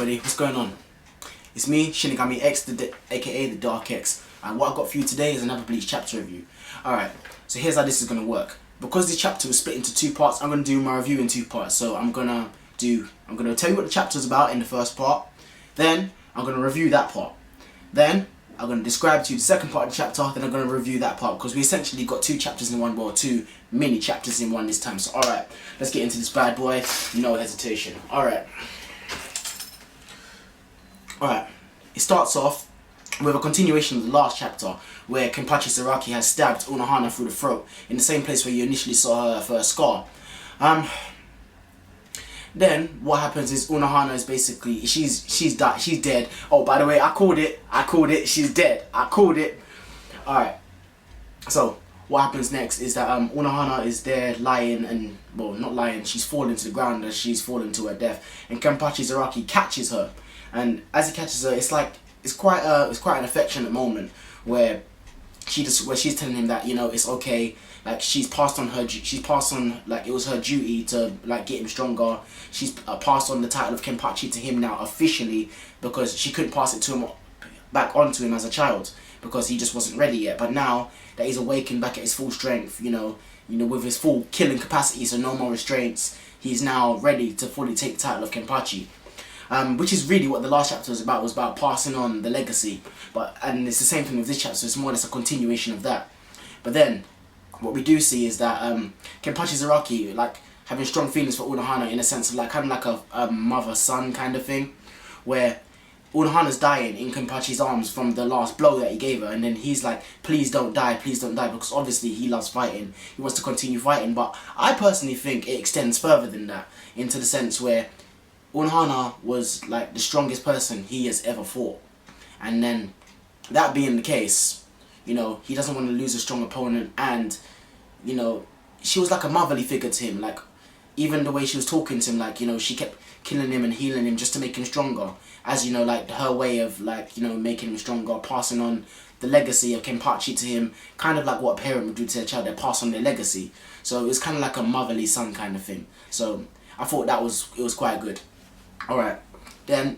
everybody, what's going on? It's me, Shinigami X, aka the Dark X, and what I've got for you today is another Bleach Chapter review. Alright, so here's how this is going to work. Because this chapter was split into two parts, I'm going to do my review in two parts. So I'm going to tell you what the chapter is about in the first part, then I'm going to review that part. Then I'm going to describe to you the second part of the chapter, then I'm going to review that part, because we essentially got two chapters in one, well, two mini chapters in one this time. So alright, let's get into this bad boy, no hesitation. Alright, it starts off with a continuation of the last chapter, where Kenpachi Zaraki has stabbed Unohana through the throat, in the same place where you initially saw her first scar. Then what happens is Unohana is basically she's dead. Oh, by the way, I called it, she's dead. I called it. Alright. So what happens next is that Unohana is there lying, and well, not lying, she's fallen to the ground as she's fallen to her death, and Kenpachi Zaraki catches her, and as he catches her, it's quite an affectionate moment where she's telling him that, you know, it's okay, like she's passed on like it was her duty to like get him stronger. She's passed on the title of Kenpachi to him now officially, because she couldn't pass it to him back onto him as a child because he just wasn't ready yet. But now that he's awakened back at his full strength, you know with his full killing capacity, so no more restraints, he's now ready to fully take the title of Kenpachi. Which is really what the last chapter was about passing on the legacy. And it's the same thing with this chapter, so it's more or less a continuation of that. But then, what we do see is that Kenpachi Zaraki, like, having strong feelings for Unohana in a sense of like, kind of like a mother-son kind of thing, where Unohana's dying in Kenpachi's arms from the last blow that he gave her, and then he's like, please don't die, because obviously he loves fighting, he wants to continue fighting. But I personally think it extends further than that, into the sense where Unohana was like the strongest person he has ever fought, and then that being the case, you know, he doesn't want to lose a strong opponent, and you know, she was like a motherly figure to him. Like, even the way she was talking to him, like, you know, she kept killing him and healing him just to make him stronger, as, you know, like her way of, like, you know, making him stronger, passing on the legacy of Kenpachi to him, kind of like what a parent would do to their child. They pass on their legacy, so it was kind of like a motherly son kind of thing. So I thought it was quite good. Alright, then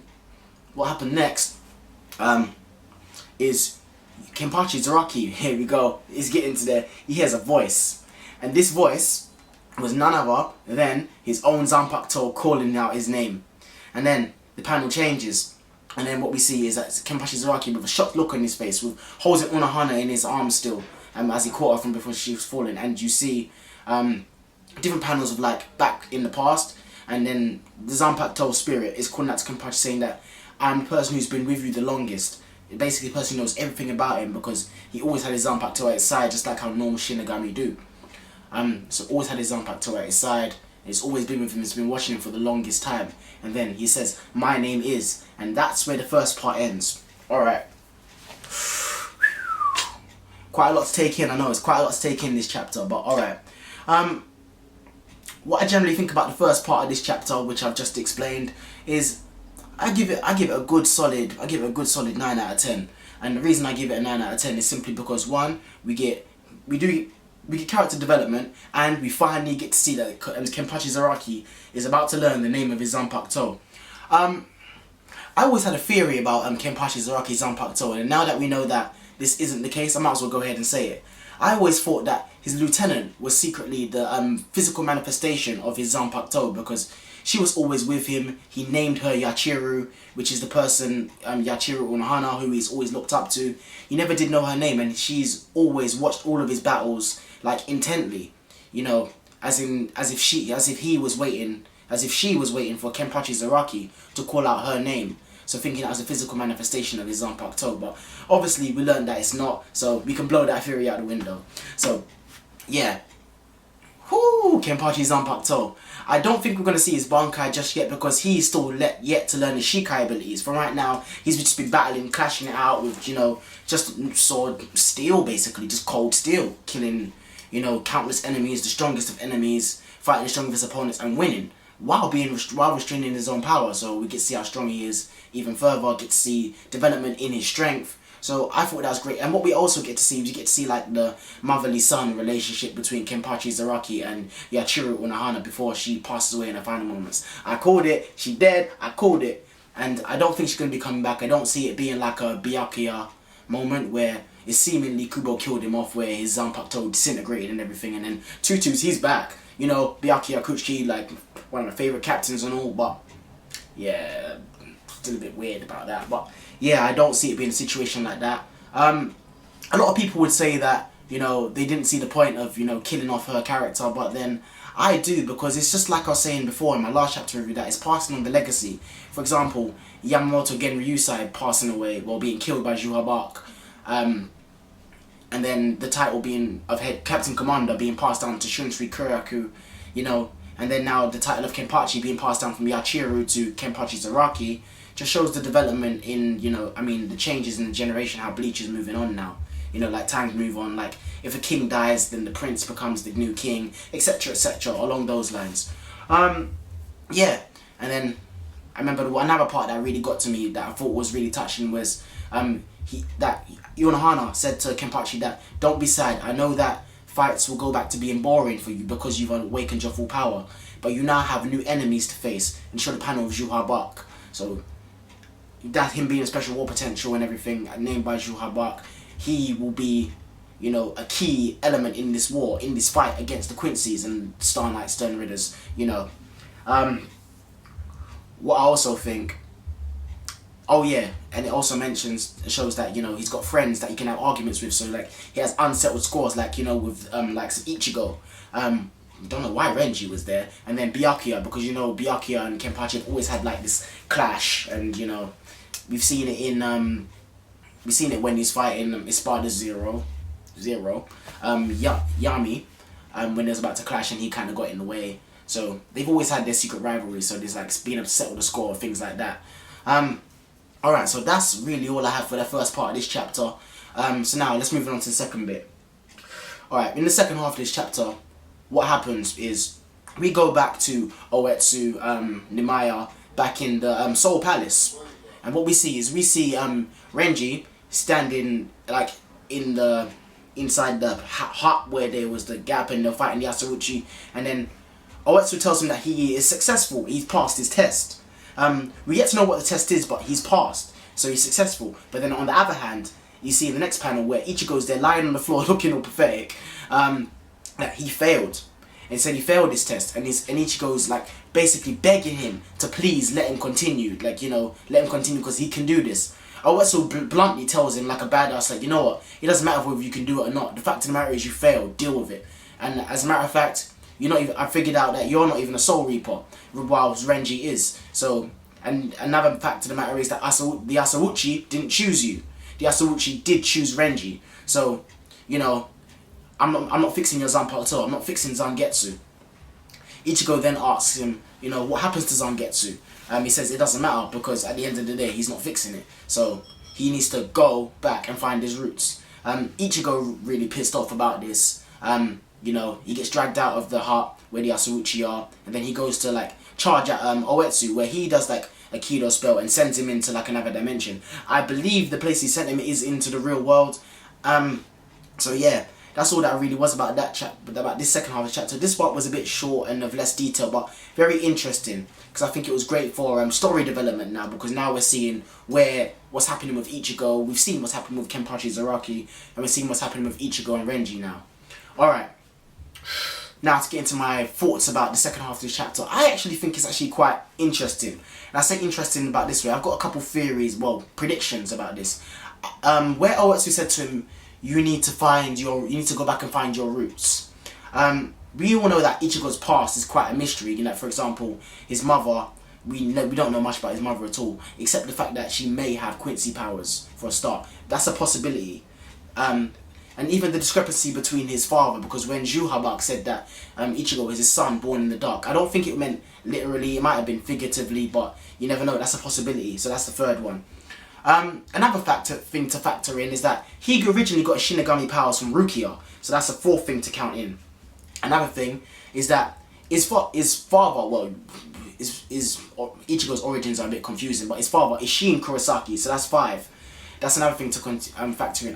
what happened next is Kenpachi Zaraki, here we go, is getting to there. He hears a voice, and this voice was none other than his own Zanpakuto calling out his name. And then the panel changes, and then what we see is that Kenpachi Zaraki, with a shocked look on his face, with holding Unohana in his arms still, as he caught her from before she was falling. And you see different panels of like back in the past, and then the Zanpakuto spirit is calling out to Kenpachi, saying that I'm the person who's been with you the longest. Basically, the person who knows everything about him, because he always had his Zanpakuto at his side, just like how normal Shinigami do. So always had his Zanpakuto at his side. It's always been with him. It's been watching him for the longest time. And then he says, "My name is," and that's where the first part ends. All right. Quite a lot to take in. I know it's quite a lot to take in this chapter, but all right. What I generally think about the first part of this chapter, which I've just explained, is I give it a good solid 9 out of 10. And the reason I give it a 9 out of 10 is simply because, one, we get character development, and we finally get to see that Kenpachi Zaraki is about to learn the name of his Zanpakuto. I always had a theory about Kenpachi Zaraki's Zanpakuto, and now that we know that this isn't the case, I might as well go ahead and say it. I always thought that his lieutenant was secretly the physical manifestation of his Zanpakuto, because she was always with him. He named her Yachiru, which is the person, Yachiru Unohana, who he's always looked up to. He never did know her name, and she's always watched all of his battles, like, intently. You know, as if she was waiting for Kenpachi Zaraki to call out her name. So thinking that was a physical manifestation of his Zanpakuto, but obviously we learned that it's not, so we can blow that theory out the window. So, yeah. Whoo, Kenpachi Zanpakuto. I don't think we're going to see his Bankai just yet, because he's still yet to learn his Shikai abilities. For right now, he's just been battling, clashing it out with, you know, just sword steel, basically, just cold steel, killing, you know, countless enemies, the strongest of enemies, fighting the strongest opponents and winning, while restraining his own power. So we get to see how strong he is even further, get to see development in his strength. So I thought that was great. And what we also get to see is you get to see like the motherly son relationship between Kenpachi Zaraki and Yachiru Unohana before she passes away in her final moments. I called it. She dead. I called it. and I don't think she's going to be coming back. I don't see it being like a Byakuya moment where it's seemingly Kubo killed him off, where his Zanpakuto disintegrated and everything, and then Tutu's, he's back. You know, Byakuya Kuchiki, like, one of my favourite captains and all, but yeah, still a bit weird about that. But yeah, I don't see it being a situation like that. A lot of people would say that, you know, they didn't see the point of, you know, killing off her character, but then I do, because it's just like I was saying before in my last chapter review, that it's passing on the legacy. For example, Yamamoto Genryusai passing away, well, being killed by Juha Bark, and then the title being of head Captain Commander being passed down to Shunsui Kuraku, you know, and then now the title of Kenpachi being passed down from Yachiru to Kenpachi Zaraki, just shows the development in, you know, I mean, the changes in the generation, how Bleach is moving on now. You know, like, times move on, like, if a king dies, then the prince becomes the new king, etc, etc, along those lines. Yeah, and then I remember another part that really got to me that I thought was really touching was that Yonohana said to Kenpachi that, don't be sad, I know that fights will go back to being boring for you because you've awakened your full power, but you now have new enemies to face, and show the panel of Juha Bark. So that him being a special war potential and everything, named by Juha Bark, he will be, you know, a key element in this war, in this fight against the Quincy's and Star Knight Stern Ridders, you know. What I also think, oh yeah, and it also shows that, you know, he's got friends that he can have arguments with, so like, he has unsettled scores, like, you know, with like Ichigo. Don't know why Renji was there, and then Byakuya, because, you know, Byakuya and Kenpachi have always had like this clash, and, you know, we've seen it in we've seen it when he's fighting Espada Zero, Yami, when there's about to clash and he kind of got in the way. So they've always had their secret rivalry, so there's like being able to settle the score, things like that. Alright, so that's really all I have for the first part of this chapter. So now let's move on to the second bit. Alright, in the second half of this chapter, what happens is we go back to Oetsu, Nimaya, back in the Soul Palace. And what we see is Renji standing like inside the hut where there was the gap and they're fighting the Yasuuchi, and then Oetsu tells him that he is successful, he's passed his test. We get to know what the test is, but he's passed, so he's successful. But then on the other hand, you see in the next panel where Ichigo's there lying on the floor looking all pathetic, that he failed. And said he failed his test, and Ichigo's like basically begging him to please let him continue, like, you know, let him continue because he can do this. Oetsu bluntly tells him like a badass, like, you know what, it doesn't matter whether you can do it or not, the fact of the matter is you failed, deal with it. And as a matter of fact, you're not even, I figured out that you're not even a Soul Reaper, whilst Renji is. So, and another fact of the matter is that the Yasuuchi didn't choose you. The Yasuuchi did choose Renji. So, you know, I'm not fixing your Zanpakuto, I'm not fixing Zangetsu. Ichigo then asks him, you know, what happens to Zangetsu? He says it doesn't matter because at the end of the day he's not fixing it. So he needs to go back and find his roots. Ichigo really pissed off about this. You know, he gets dragged out of the hut where the Yasuuchi are, and then he goes to like charge at Oetsu, where he does like a Kido spell and sends him into like another dimension. I believe the place he sent him is into the real world. So yeah, that's all that really was about that about this second half of the chapter. This part was a bit short and of less detail, but very interesting because I think it was great for story development now, because now we're seeing what's happening with Ichigo. We've seen what's happening with Kenpachi Zaraki, and we're seeing what's happening with Ichigo and Renji now. Alright, now to get into my thoughts about the second half of this chapter. I actually think it's actually quite interesting. And I say interesting about this way, I've got a couple theories, well, predictions about this. Where Oetsu said to him, you need to go back and find your roots. We all know that Ichigo's past is quite a mystery. You know, for example, his mother, we don't know much about his mother at all, except the fact that she may have Quincy powers for a start. That's a possibility. And even the discrepancy between his father, because when Juha Bark said that Ichigo was his son born in the dark, I don't think it meant literally, it might have been figuratively, but you never know, that's a possibility. So that's the third one. Another thing to factor in is that he originally got his Shinigami powers from Rukia, so that's a fourth thing to count in. Another thing is that his father, well, Ichigo's origins are a bit confusing, but his father is Shin Kurosaki, so that's 5. That's another thing to factor in.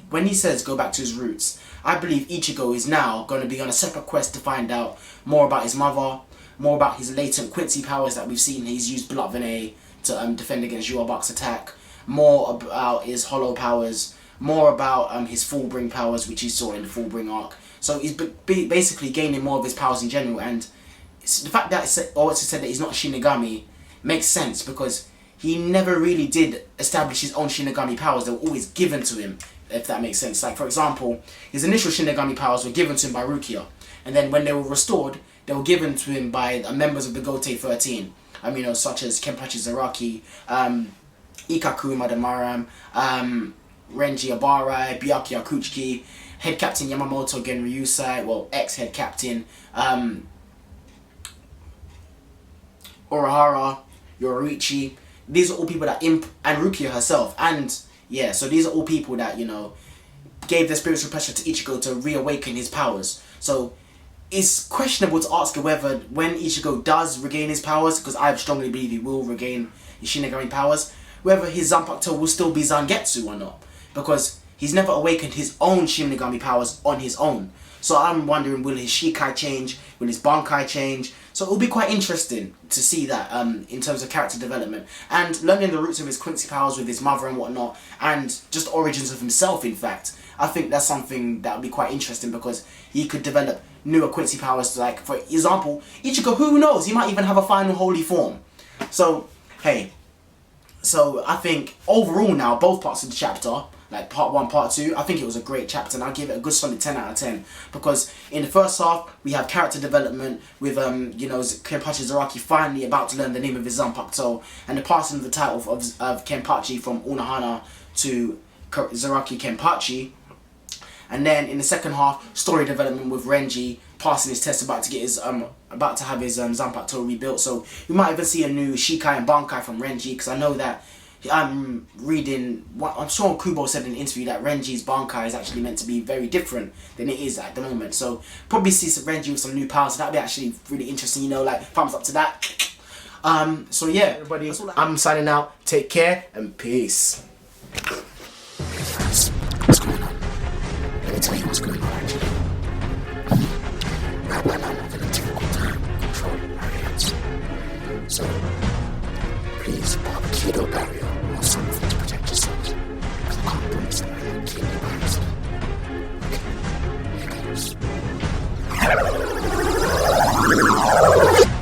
When he says go back to his roots, I believe Ichigo is now going to be on a separate quest to find out more about his mother, more about his latent Quincy powers that we've seen. He's used Blood Venet to defend against Yuabak's attack, more about his hollow powers, more about his Fullbring powers, which he saw in the Fullbring arc. So he's basically gaining more of his powers in general, and the fact that it's said that he's not Shinigami makes sense, because he never really did establish his own Shinigami powers. They were always given to him, if that makes sense. Like, for example, his initial Shinigami powers were given to him by Rukia, and then when they were restored, they were given to him by members of the Gotei 13. Such as Kenpachi Zaraki, Ikaku Madamaram, Renji Abarai, Byakuya Kuchiki, Head Captain Yamamoto Genryusai, well, ex-Head Captain, Urahara, Yoriichi. These are all people that and Rukia herself, and yeah, so these are all people that, gave their spiritual pressure to Ichigo to reawaken his powers. So it's questionable to ask whether when Ichigo does regain his powers, because I strongly believe he will regain his Shinigami powers, whether his Zanpakuto will still be Zangetsu or not, because he's never awakened his own Shinigami powers on his own. So I'm wondering, will his Shikai change? Will his Bankai change? So it'll be quite interesting to see that in terms of character development, and learning the roots of his Quincy powers with his mother and whatnot, and just origins of himself, in fact. I think that's something that would be quite interesting, because he could develop newer Quincy powers. Like, for example, Ichigo, who knows, he might even have a final holy form. So, hey, so I think overall now, both parts of the chapter, like part 1, part 2, I think it was a great chapter, and I'll give it a good solid 10 out of 10. Because in the first half, we have character development with, Kenpachi Zaraki finally about to learn the name of his Zanpakuto, and the passing of the title of Kenpachi from Unohana to Zaraki Kenpachi. And then in the second half, story development with Renji passing his test, about to have his Zanpakuto rebuilt. So we might even see a new Shikai and Bankai from Renji, because I know that I'm sure Kubo said in an interview that Renji's Bankai is actually meant to be very different than it is at the moment. So probably see some Renji with some new powers. So that'd be actually really interesting. Like, thumbs up to that. So yeah, everybody, I'm signing out. Take care and peace. What's going on? Let me tell you what's going on, actually. Right now, I'm having a difficult time controlling my hands. So, please pop a keto barrier or something to protect yourselves. Because I can't breathe, so I can't keep you by yourself. Okay, here goes.